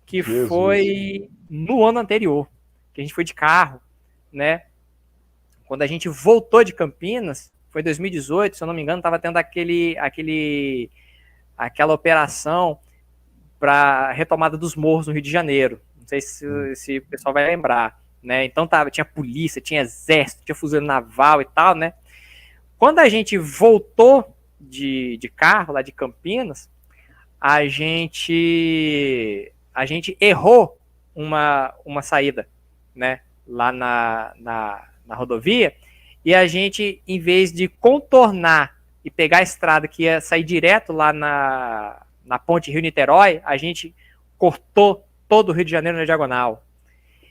que Jesus. foi no ano anterior, que a gente foi de carro, né? Quando a gente voltou de Campinas, foi em 2018, se eu não me engano, estava tendo aquela operação para retomada dos morros no Rio de Janeiro. Não sei se o pessoal vai lembrar, né? Então tinha polícia, tinha exército, tinha fuzileiro naval e tal, né? Quando a gente voltou de carro lá de Campinas, a gente errou uma saída, né? Lá na rodovia, e a gente, em vez de contornar e pegar a estrada que ia sair direto lá na ponte Rio-Niterói, a gente cortou todo o Rio de Janeiro na diagonal.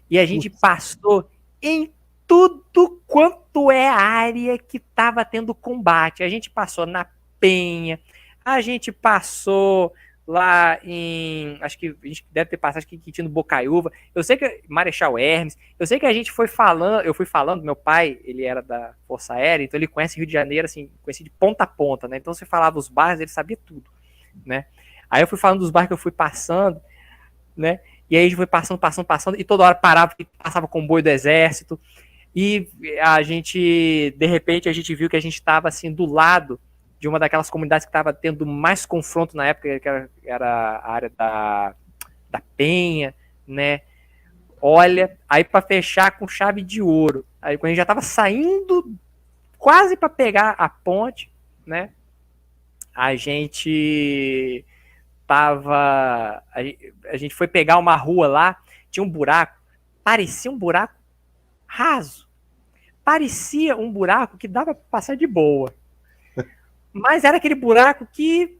E a gente passou em tudo quanto é área que estava tendo combate. A gente passou na Penha, a gente passou lá em... Acho que a gente deve ter passado aqui no Bocaiúva. Eu sei que... Marechal Hermes. Eu sei que a gente foi falando... Eu fui falando, meu pai, ele era da Força Aérea, então ele conhece Rio de Janeiro, assim, conhecia de ponta a ponta, né? Então você falava os bairros, ele sabia tudo, né? Aí eu fui falando dos bairros que eu fui passando, né? E aí a gente foi passando, e toda hora parava, passava comboio do exército, e a gente, de repente, a gente viu que a gente estava assim do lado de uma daquelas comunidades que estava tendo mais confronto na época, que era a área da Penha, né? Olha, aí para fechar com chave de ouro, aí quando a gente já estava saindo quase para pegar a ponte, né? A gente a gente foi pegar uma rua lá, tinha um buraco, parecia um buraco raso, parecia um buraco que dava para passar de boa, mas era aquele buraco que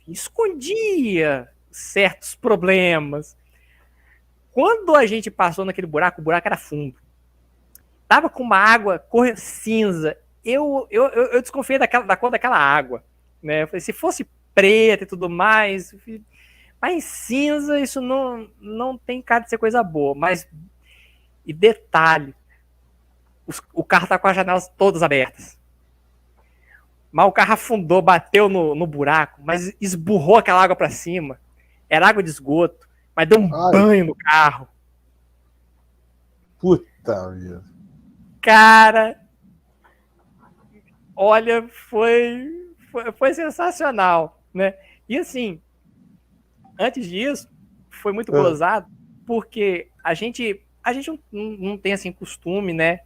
escondia certos problemas. Quando a gente passou naquele buraco, o buraco era fundo, tava com uma água cor cinza. Eu desconfiei da cor daquela água, né? Eu falei, se fosse preta e tudo mais, mas cinza, isso não tem cara de ser coisa boa. Mas, e detalhe, o carro tá com as janelas todas abertas. Mas o carro afundou, bateu no buraco, mas esburrou aquela água para cima. Era água de esgoto, mas deu um banho no carro. Puta vida. Cara, olha, foi sensacional, né? E assim, antes disso, foi muito gozado, porque a gente não tem assim costume, né,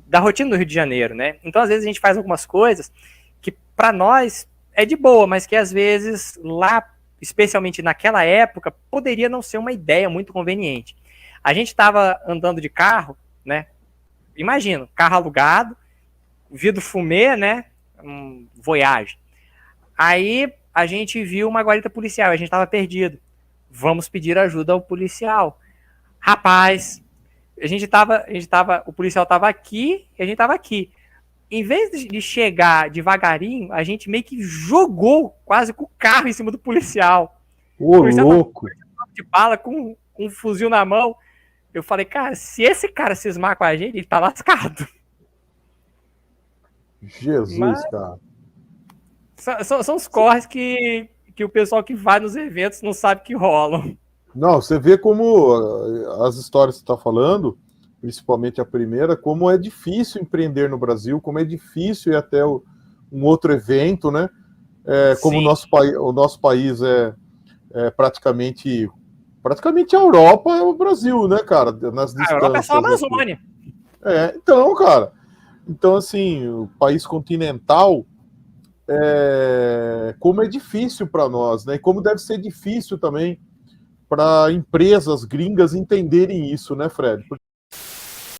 da rotina do Rio de Janeiro, né? Então às vezes a gente faz algumas coisas que para nós é de boa, mas que às vezes lá, especialmente naquela época, poderia não ser uma ideia muito conveniente. A gente estava andando de carro, né? Imagina, carro alugado, vidro fumê, né? Voyage. Aí a gente viu uma guarita policial, a gente estava perdido. Vamos pedir ajuda ao policial. Rapaz, o policial estava aqui e a gente estava aqui. Em vez de chegar devagarinho, a gente meio que jogou quase com o carro em cima do policial. Ô, louco! De bala com um fuzil na mão. Eu falei, cara, se esse cara cismar com a gente, ele tá lascado. Jesus, mas, cara. São os corres que o pessoal que vai nos eventos não sabe que rolam. Não, você vê como as histórias que você está falando, principalmente a primeira, como é difícil empreender no Brasil, como é difícil ir até um outro evento, né? Como o nosso país é praticamente a Europa é o Brasil, né, cara? Nas distâncias. A Europa é só a Amazônia. Então, cara. Então, assim, o país continental, como é difícil para nós, né? E como deve ser difícil também para empresas gringas entenderem isso, né, Fred?